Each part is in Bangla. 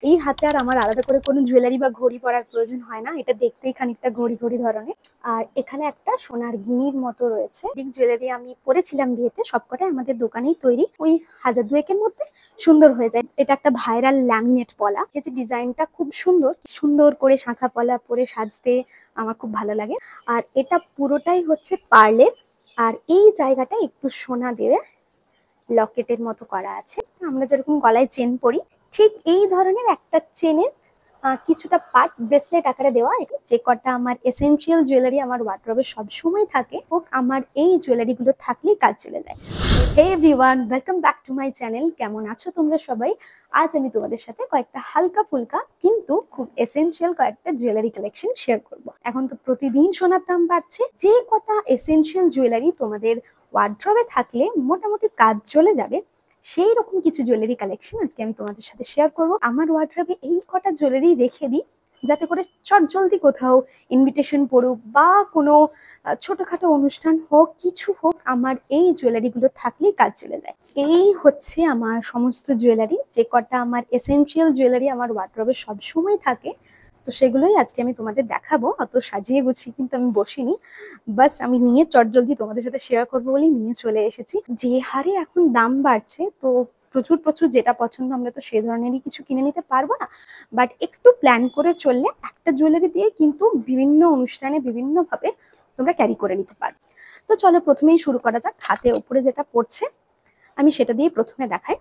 এই হাতে আর আমার আলাদা করে কোনো জুয়েলারি বা ঘড়ি পরার প্রয়োজন হয় না। এটা দেখতেই খানিকটা ঘড়ি ঘড়ি ধরনের। আর এখানে একটা সোনার গিনির মতো রয়েছে। এই জুয়েলারি আমি পরেছিলাম বিয়েতে, সবকটাই আমাদের দোকানেই তৈরি। ওই 1000-2000-এর মধ্যে সুন্দর হয়ে যায়। এটা একটা ভাইরাল ল্যামিনেট পলা। এই যে ডিজাইনটা খুব সুন্দর, সুন্দর করে শাঁখা পলা পরে সাজতে আমার খুব ভালো লাগে। আর এটা পুরোটাই হচ্ছে পার্লের। আর এই জায়গাটা একটু সোনা দিয়ে লকেটের মতো করা আছে। আমরা যেরকম গলায় চেন পরি, ঠিক এই ধরনের একটা চেনের কিছুটা পার্ট ব্রেসলেট আকারে দেওয়া। যে কটা আমার এসেনশিয়াল জুয়েলারি আমার ওয়ার্ড্রবে সবসময় থাকে, হোক আমার এই জুয়েলারি গুলো থাকলেই কাজ চলে যায়। Hey everyone, welcome back to my channel. কেমন আছো তোমরা সবাই? আজ আমি তোমাদের সাথে কয়েকটা হালকা ফুলকা কিন্তু খুব এসেনশিয়াল কয়েকটা জুয়েলারি কালেকশন শেয়ার করব। এখন তো প্রতিদিন সোনার দাম বাড়ছে। যে কটা এসেনশিয়াল জুয়েলারি তোমাদের ওয়ার্ড্রবে থাকলে মোটামুটি কাজ চলে যাবে, সেই রকম কিছু জুয়েলারি কালেকশন আজকে আমি তোমাদের সাথে শেয়ার করব। আমার ওয়ার্ড্রবে এই কটা জুয়েলারি রেখে দিই, যাতে করে চটজলদি কোথাও ইনভিটেশন পড়ুক বা কোনো ছোটখাটো অনুষ্ঠান হোক, কিছু হোক, আমার এই জুয়েলারিগুলো থাকলেই কাজ চলে যায়। এই হচ্ছে আমার সমস্ত জুয়েলারি। যে কটা আমার এসেনশিয়াল জুয়েলারি আমার ওয়ার্ড্রবে সবসময় থাকে, তো সেগুলোই আজকে আমি তোমাদের দেখাবো। অত সাজিয়ে গুছিয়ে কিন্তু আমি বসিনি, বাস আমি নিয়ে চটজলদি তোমাদের সাথে শেয়ার করবো বলেই নিয়ে চলে এসেছি। যে হারে এখন দাম বাড়ছে, তো প্রচুর প্রচুর যেটা পছন্দ আমরা তো সেই ধরনেরই কিছু কিনে নিতে পারবো না, বাট একটু প্ল্যান করে চললে একটা জুয়েলারি দিয়ে কিন্তু বিভিন্ন অনুষ্ঠানে বিভিন্নভাবে তোমরা ক্যারি করে নিতে পারো। তো চলো প্রথমেই শুরু করা যাক। হাতে উপরে যেটা পড়ছে আমি সেটা দিয়ে প্রথমে দেখাই।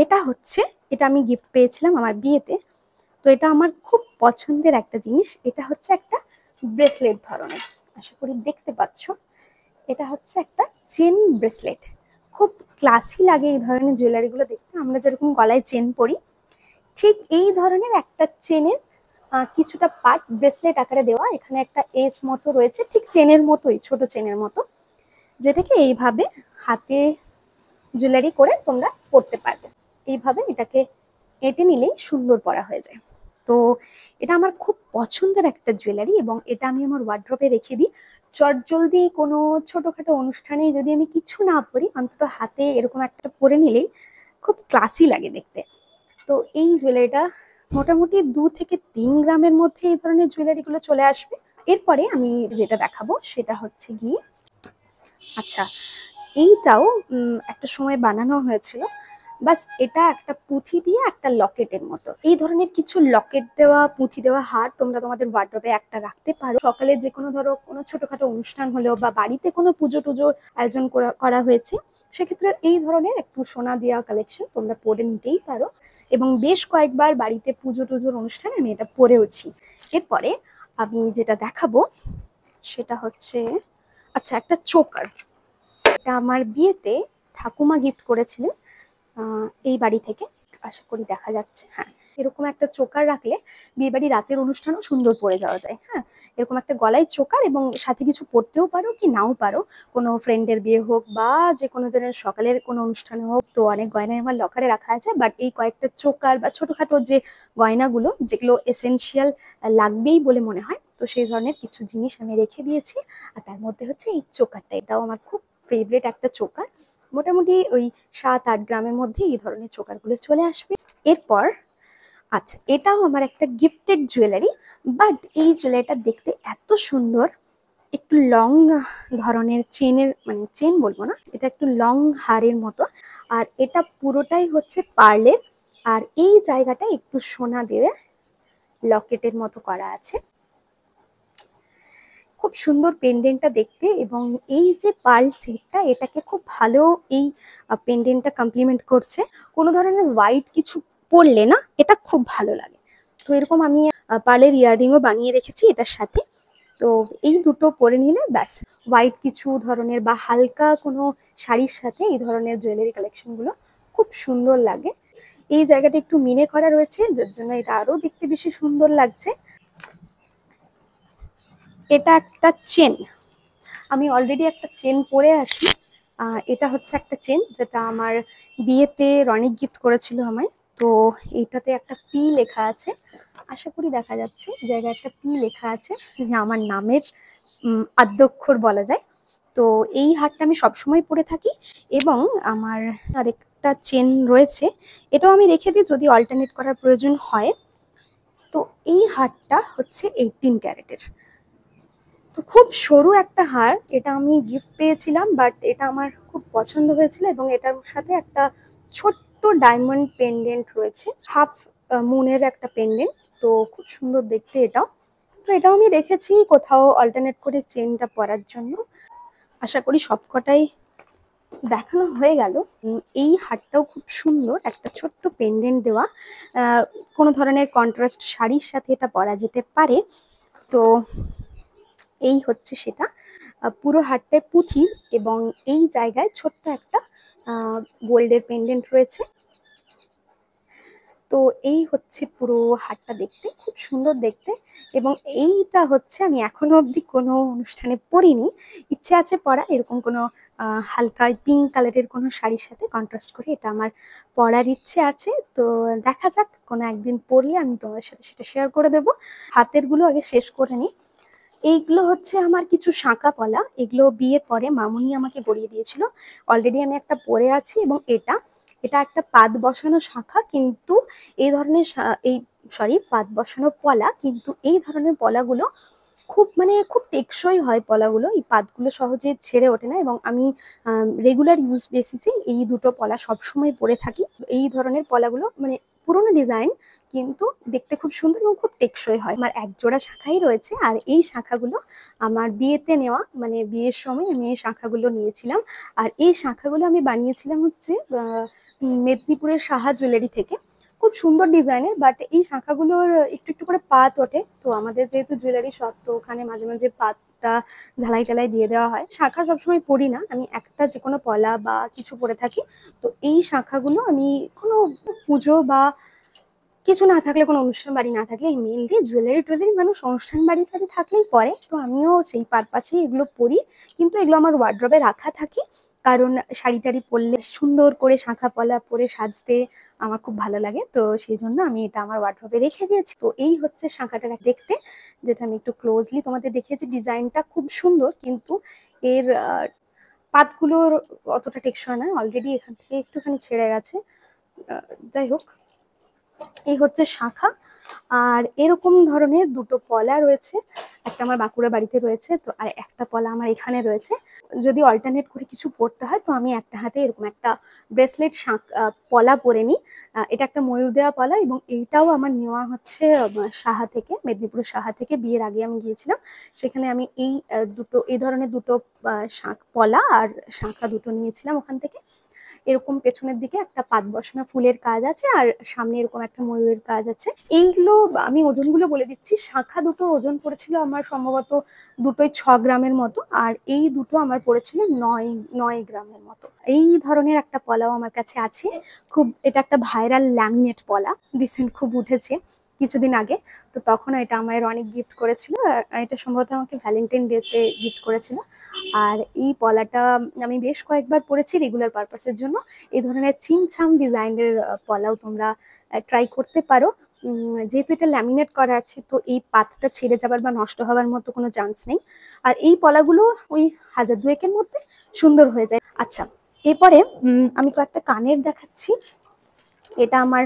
এটা আমি গিফট পেয়েছিলাম আমার বিয়েতে। তো এটা আমার খুব পছন্দের একটা জিনিস। এটা হচ্ছে একটা ব্রেসলেট ধরনের, আশা করি দেখতে পাচ্ছ। এটা হচ্ছে একটা চেন ব্রেসলেট। খুব ক্লাসি লাগে এই ধরনের জুয়েলারিগুলো দেখতে। আমরা যেরকম গলায় চেন পরি, ঠিক এই ধরনের একটা চেনের কিছুটা পার্ট ব্রেসলেট আকারে দেওয়া। এখানে একটা এজ মতো রয়েছে, ঠিক চেনের মতোই, ছোট চেনের মতো, যেটাকে এইভাবে হাতে জুয়েলারি করে তোমরা পরতে পারবে। এইভাবে এটাকে এঁটে নিলেই সুন্দর পরা হয়ে যায়। তো এটা আমার খুব পছন্দের একটা জুয়েলারি এবং এটা আমি আমার ওয়ার্ড্রবে রেখে দিই। চটজলদি কোনো ছোটখাটো অনুষ্ঠানে যদি আমি কিছু না পরি, অন্তত হাতে এরকম একটা পরে নিলেই খুব ক্লাসি লাগে দেখতে। তো এই জুয়েলারিটা মোটামুটি 2 থেকে 3 গ্রামের মধ্যে এই ধরনের জুয়েলারিগুলো চলে আসবে। এরপরে আমি যেটা দেখাবো সেটা হচ্ছে গিয়ে, আচ্ছা, এইটাও একটা সময় বানানো হয়েছিল। বাস এটা একটা পুঁথি দিয়ে একটা লকেটের মতো। এই ধরনের কিছু লকেট দেওয়া, পুঁথি দেওয়া হার তোমরা তোমাদের ওয়ার্ড্রবে একটা রাখতে পারো। সকালে যে কোনো ধরো কোনো ছোটখাটো অনুষ্ঠান হলেও বা বাড়িতে কোনো পুজো টুজোর আয়োজন করা হয়েছে, সেক্ষেত্রে এই ধরনের একটু সোনা দেওয়া কালেকশন তোমরা পরে নিতেই পারো। এবং বেশ কয়েকবার বাড়িতে পুজো টুজোর অনুষ্ঠানে আমি এটা পরেওছি। এরপরে আমি যেটা দেখাবো সেটা হচ্ছে, আচ্ছা, একটা চোকার। এটা আমার বিয়েতে ঠাকুমা গিফট করেছিলেন এই বাড়ি থেকে। আশা করি দেখা যাচ্ছে। হ্যাঁ, এরকম একটা চোকার রাখলে বিয়ে বাড়ি রাতের অনুষ্ঠানও সুন্দর পরে যাওয়া যায়। হ্যাঁ, এরকম একটা গলায় চোকার, এবং সাথে কিছু পরতেও পারো কি নাও পারো। কোনো ফ্রেন্ডের বিয়ে হোক বা যে কোনো দিনের সকালের কোনো অনুষ্ঠানে হোক। তো অনেক গয়নায় আমার লকারে রাখা আছে, বাট এই কয়েকটা চোকার বা ছোটখাটো যে গয়নাগুলো যেগুলো এসেনশিয়াল লাগবেই বলে মনে হয়, তো সেই ধরনের কিছু জিনিস আমি রেখে দিয়েছি। আর তার মধ্যে হচ্ছে এই চোকারটা, এটাও আমার খুব ফেভারিট একটা চোকার। মোটামুটি ওই 7-8 গ্রামের মধ্যে এই ধরনের চোকারগুলো চলে আসবে। এরপর, আচ্ছা, এটাও আমার একটা গিফটেড জুয়েলারি, বাট এই জুয়েলারিটা দেখতে এত সুন্দর। একটু লং ধরনের চেনের, মানে চেন বলবো না, এটা একটু লং হারের মতো। আর এটা পুরোটাই হচ্ছে পার্লের। আর এই জায়গাটা একটু সোনা দিয়ে লকেটের মতো করা আছে। খুব সুন্দর পেন্ডেন্টটা দেখতে, এবং এই যে পার্ল সেটটা, এটাকে খুব ভালো এই পেন্ডেন্টটা কমপ্লিমেন্ট করছে। কোনো ধরনের হোয়াইট কিছু পরলে না এটা খুব ভালো লাগে। তো এরকম আমি পার্লের ইয়াররিংও বানিয়ে রেখেছি এটার সাথে। তো এই দুটো পরে নিলে ব্যাস, হোয়াইট কিছু ধরনের বা হালকা কোনো শাড়ির সাথে এই ধরনের জুয়েলারি কালেকশনগুলো খুব সুন্দর লাগে। এই জায়গাটা একটু মিনে করা রয়েছে, যার জন্য এটা আরো দেখতে বেশি সুন্দর লাগছে। এটা একটা চেন। আমি অলরেডি একটা চেন পরে আছি। এটা হচ্ছে একটা চেন যেটা আমার বিয়েতে রনিক গিফট করেছিল আমায়। তো এইটাতে একটা পি লেখা আছে, আশা করি দেখা যাচ্ছে। জায়গায় একটা পি লেখা আছে, যে আমার নামের আদ্যক্ষর বলা যায়। তো এই হারটা আমি সবসময় পরে থাকি। এবং আমার একটা চেন রয়েছে, এটাও আমি রেখে দিই যদি অল্টারনেট করার প্রয়োজন হয়। তো এই হারটা হচ্ছে 18 ক্যারেটের। তো খুব সরু একটা হার, এটা আমি গিফট পেয়েছিলাম, বাট এটা আমার খুব পছন্দ হয়েছিল এবং এটার সাথে একটা ছোট্ট ডায়মন্ড পেন্ডেন্ট রয়েছে, হাফ মুনের একটা পেন্ডেন্ট। তো খুব সুন্দর দেখতে এটাও। তো এটাও আমি রেখেছি কোথাও অল্টারনেট করে চেনটা পরার জন্য। আশা করি সবকটাই দেখানো হয়ে গেল। এই হারটাও খুব সুন্দর, একটা ছোট্ট পেন্ডেন্ট দেওয়া, কোনো ধরনের কন্ট্রাস্ট শাড়ির সাথে এটা পরা যেতে পারে। তো এই হচ্ছে সেটা, পুরো হারটায় পুঁথি এবং এই জায়গায় ছোট্ট একটা গোল্ডের পেন্ডেন্ট রয়েছে। তো এই হচ্ছে পুরো হারটা, দেখতে খুব সুন্দর দেখতে। এবং এইটা হচ্ছে আমি এখনো অবধি কোনো অনুষ্ঠানে পরিনি, ইচ্ছে আছে পরা, এরকম কোনো হালকা পিঙ্ক কালারের কোনো শাড়ির সাথে কন্ট্রাস্ট করে এটা আমার পরার ইচ্ছে আছে। তো দেখা যাক, কোনো একদিন পরলে আমি তোমাদের সাথে সেটা শেয়ার করে দেবো। হাতের গুলো আগে শেষ করে নিই। এইগুলো হচ্ছে আমার কিছু শাঁখা পলা, এগুলো বিয়ের পরে মামুনি আমাকে গড়িয়ে দিয়েছিল। অলরেডি আমি একটা পরে আছি এবং এটা এটা একটা পাত বসানো শাঁখা, কিন্তু এই ধরনের পাত বসানো পলা, কিন্তু এই ধরনের পলাগুলো খুব খুব টেকসই হয় পলাগুলো, এই পাতগুলো সহজে ছেড়ে ওঠে না। এবং আমি রেগুলার ইউজ বেসিসে এই দুটো পলা সবসময় পরে থাকি। এই ধরনের পলাগুলো পুরোনো ডিজাইন, কিন্তু দেখতে খুব সুন্দর এবং খুব টেকসই হয়। আমার এক জোড়া শাখাই রয়েছে, আর এই শাখাগুলো আমার বিয়েতে নেওয়া, বিয়ের সময় আমি এই শাখাগুলো নিয়েছিলাম। আর এই শাখাগুলো আমি বানিয়েছিলাম হচ্ছে মেদিনীপুরের সাহা জুয়েলারি থেকে। খুব সুন্দর ডিজাইনের, বাট এই শাখাগুলোর একটু একটু করে পাত ওঠে। তো আমাদের যেহেতু জুয়েলারি শপ, তো ওখানে মাঝে মাঝে পাতটা ঝালাই টালাই দিয়ে দেওয়া হয়। শাখা সবসময় পরি না, আমি একটা যে কোনো পলা বা কিছু পরে থাকি। তো এই শাখাগুলো আমি কোনো পুজো বা কিছু না থাকলে, কোনো অনুষ্ঠান বাড়ি না থাকলে, মেনলি জুয়েলারি মানুষ অনুষ্ঠান বাড়ি টাড়ি থাকলেই পরে, তো আমিও সেই পারপাসে এগুলো পরি। কিন্তু এগুলো আমার ওয়ার্ড্রবে রাখা থাকে, কারণ শাড়ি টাড়ি পরলে সুন্দর করে শাঁখা পলা পরে সাজতে আমার খুব ভালো লাগে। তো সেই জন্য আমি এটা আমার ওয়ার্ড্রবে রেখে দিয়েছি। তো এই হচ্ছে শাঁখাটা দেখতে, যেটা আমি একটু ক্লোজলি তোমাদের দেখিয়েছি। ডিজাইনটা খুব সুন্দর, কিন্তু এর পাতগুলোর অতটা টেকসই না, অলরেডি এখান থেকে একটুখানি ছেড়ে গেছে। যাই হোক, এই হচ্ছে শাখা। আর এরকম ধরনের দুটো পলা রয়েছে, একটা আমার বাঁকুড়া বাড়িতে রয়েছে, তো আর একটা পলা আমার এখানে রয়েছে। যদি অল্টারনেট করে কিছু পরতে হয়, তো আমি একটা হাতে এরকম একটা ব্রেসলেট পলা পরে নিই। এটা একটা ময়ূর দেওয়া পলা, এবং এইটাও আমার নেওয়া হচ্ছে সাহা থেকে, মেদিনীপুরের সাহা থেকে। বিয়ের আগে আমি গিয়েছিলাম, সেখানে আমি এই ধরনের দুটো পলা আর শাঁখা দুটো নিয়েছিলাম ওখান থেকে। এরকম পেছনের দিকে একটা পাত বসানো ফুলের কাজ আছে, আর সামনে এরকম একটা ময়ূরের কাজ আছে। এইগুলো আমি ওজনগুলো বলে দিচ্ছি। শাখা দুটো ওজন পড়েছিল আমার সম্ভবত দুটোই 6 গ্রামের মতো, আর এই দুটো আমার পড়েছিল 9 গ্রামের মতো। এই ধরনের একটা পলাও আমার কাছে আছে। এটা একটা ভাইরাল ল্যামিনেট পলা, রিসেন্ট খুব উঠেছে কিছুদিন আগে। তো তখন এটা আমার অনেক গিফট করেছিল, এটা সম্ভবত আমাকে ভ্যালেন্টাইন ডেতে গিফট করেছিল। আর এই পলাটা আমি বেশ কয়েকবার পরেছি রেগুলার পারপাসের জন্য। এই ধরনের ছিমছাম ডিজাইনের পলাও তোমরা ট্রাই করতে পারো। যেহেতু এটা ল্যামিনেট করা আছে, তো এই পাতটা ছিঁড়ে যাবার বা নষ্ট হওয়ার মতো কোনো চান্স নেই। আর এই পলাগুলো ওই 1000-2 মধ্যে সুন্দর হয়ে যায়। আচ্ছা, এরপরে আমি কয়েকটা কানের দেখাচ্ছি। এটা আমার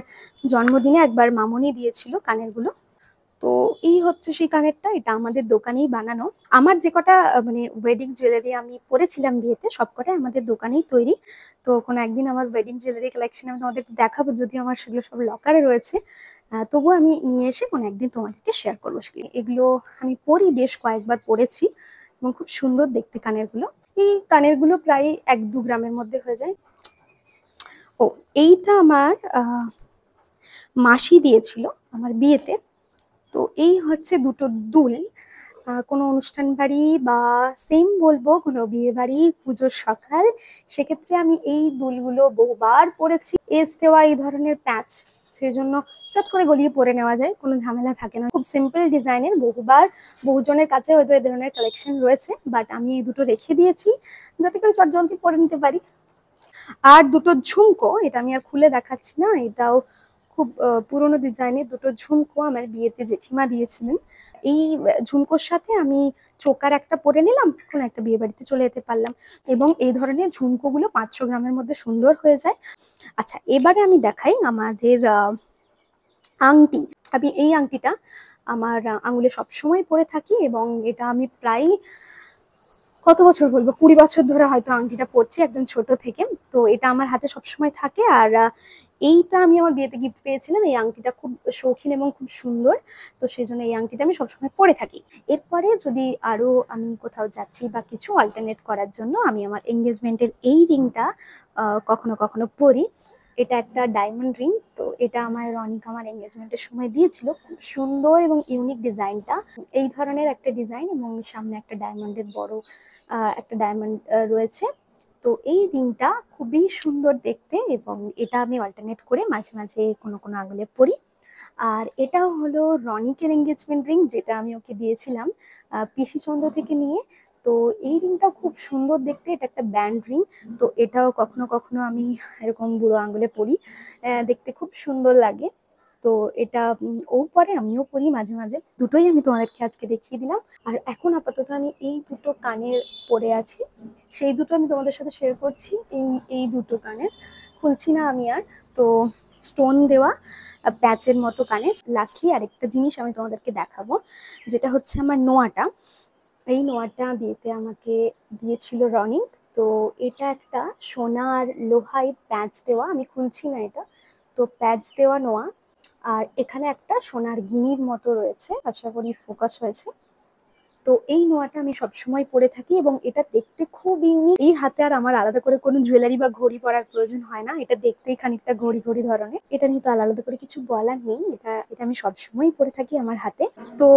জন্মদিনে একবার মামনি দিয়েছিল কানেরগুলো। তো এই হচ্ছে সেই কানেরটা, এটা আমাদের দোকানেই বানানো। আমার যে কটা ওয়েডিং জুয়েলারি আমি পরেছিলাম বিয়েতে, সবকটাই আমাদের দোকানেই তৈরি। তো কোনো একদিন আমার ওয়েডিং জুয়েলারি কালেকশন আমি তোমাদের দেখাবো, যদিও আমার সেগুলো সব লকারে রয়েছে। তবুও আমি নিয়ে এসে কোনো একদিন তোমাদেরকে শেয়ার করবো সেগুলো। এগুলো আমি পরি, বেশ কয়েকবার পরেছি এবং খুব সুন্দর দেখতে কানেরগুলো। এই কানেরগুলো প্রায় 1-2 গ্রামের মধ্যে হয়ে যায়। ও, এইটা আমার মাসি দিয়েছিল আমার বিয়েতে। তো এই হচ্ছে দুটো দুল, কোনো অনুষ্ঠান বাড়ি বা সেম বলবো কোনো বিয়ে বাড়ি, পুজোর সকাল, সেক্ষেত্রে আমি এই দুলগুলো বহুবার পরেছি। এস দেওয়া এই ধরনের প্যাচ, সেই জন্য চট করে গলিয়ে পরে নেওয়া যায়, কোনো ঝামেলা থাকে না। খুব সিম্পল ডিজাইনের, বহুজনের কাছে হয়তো এই ধরনের কালেকশন রয়েছে, বাট আমি এই দুটো রেখে দিয়েছি যাতে করে চটজলদি পরে নিতে পারি। আর দুটো ঝুমকো, এটা আমি আর খুলে দেখাচ্ছি না, এটাও খুব পুরনো ডিজাইনের দুটো ঝুমকো আমার বিয়েতে জেঠিমা দিয়েছিলেন। এই ঝুমকোর সাথে আমি চোকার একটা পরে নিলাম, কোনো একটা বিয়ে বাড়িতে চলে যেতে পারলাম। এবং এই ধরনের ঝুমকোগুলো 500 গ্রামের মধ্যে সুন্দর হয়ে যায়। আচ্ছা, এবারে আমি দেখাই আমাদের আংটি। আমি এই আংটিটা আমার আঙুলে সবসময় পরে থাকি, এবং এটা আমি প্রায় কত বছর বলবো, 20 বছর ধরে হয়তো আংটিটা পরছি, একদম ছোট থেকে। তো এটা আমার হাতে সবসময় থাকে। আর এইটা আমি আমার বিয়েতে গিফট পেয়েছিলাম। এই আংটিটা খুব শৌখিন এবং খুব সুন্দর, তো সেই জন্য এই আংটিটা আমি সবসময় পরে থাকি। এরপরে যদি আরো আমি কোথাও যাচ্ছি বা কিছু অল্টারনেট করার জন্য আমি আমার এঙ্গেজমেন্টের এই রিংটা কখনো কখনো পরি। এটা একটা ডায়মন্ড রিং। তো এটা আমার রনিক আমার এঙ্গেজমেন্টের সময় দিয়েছিল। খুব সুন্দর এবং ইউনিক ডিজাইনটা, এই ধরনের একটা ডিজাইন, এবং সামনে একটা ডায়মন্ডের বড় একটা ডায়মন্ড রয়েছে। তো এই রিংটা খুবই সুন্দর দেখতে, এবং এটা আমি অল্টারনেট করে মাঝে মাঝে কোনো কোনো আঙুলে পরি। আর এটাও হলো রনিকের এঙ্গেজমেন্ট রিং, যেটা আমি ওকে দিয়েছিলাম পিসিচন্দ্র থেকে নিয়ে। তো এই রিংটাও খুব সুন্দর দেখতে, এটা একটা ব্যান্ড রিং। তো এটাও কখনো কখনো আমি এরকম বুড়ো আঙুলে পরি, দেখতে খুব সুন্দর লাগে। তো এটা ও পরে, আমিও পরি মাঝে মাঝে। দুটোই আমি তোমাদেরকে আজকে দেখিয়ে দিলাম। আর এখন আপাতত আমি এই দুটো কানের পরে আছি, সেই দুটো আমি তোমাদের সাথে শেয়ার করছি। এই দুটো কানের খুলছি না আমি আর। তো স্টোন দেওয়া প্যাচের মতো কানের। লাস্টলি আরেকটা জিনিস আমি তোমাদেরকে দেখাবো, যেটা হচ্ছে আমার নোয়াটা। এই নোয়াটা বিয়েতে আমাকে দিয়েছিল রনিক। তো এটা একটা সোনার লোহায় প্যাচ দেওয়া, আমি খুলছি না এটা। তো প্যাচ দেওয়া নোয়া, আর এখানে একটা সোনার গিনির মতো রয়েছে, আশা করি ফোকাস হয়েছে। তো এই নোয়াটা আমি সবসময় পরে থাকি, এবং এটা দেখতে খুব ইউনিক। এই হাতে আর আমার আলাদা করে কোনো জুয়েলারি বা ঘড়ি পরার প্রয়োজন হয় না, এটা দেখতেই খানিকটা ঘড়ি ঘড়ি ধরনের। এটা নিয়ে তো আলাদা করে কিছু বলার নেই, এটা এটা আমি সবসময় পরে থাকি আমার হাতে। তো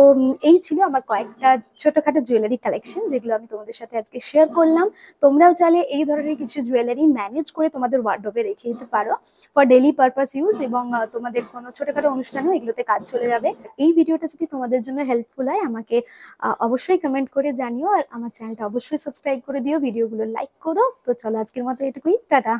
এই ছিল আমার কয়েকটা ছোটখাটো জুয়েলারি কালেকশন, যেগুলো আমি তোমাদের সাথে আজকে শেয়ার করলাম। তোমরাও চাইলে এই ধরনের কিছু জুয়েলারি ম্যানেজ করে তোমাদের ওয়ার্ডরোবে রেখে দিতে পারো ফর ডেইলি পারপাস ইউজ, এবং তোমাদের কোনো ছোটখাটো অনুষ্ঠানেও এগুলোতে কাজ চলে যাবে। এই ভিডিওটা যদি তোমাদের জন্য হেল্পফুল হয়, আমাকে অবশ্যই কমেন্ট করে জানিও, আর আমার চ্যানেলটা অবশ্যই সাবস্ক্রাইব করে দিও, ভিডিওগুলো লাইক করো। তো চলো আজকের মতো এটুকুই, টাটা।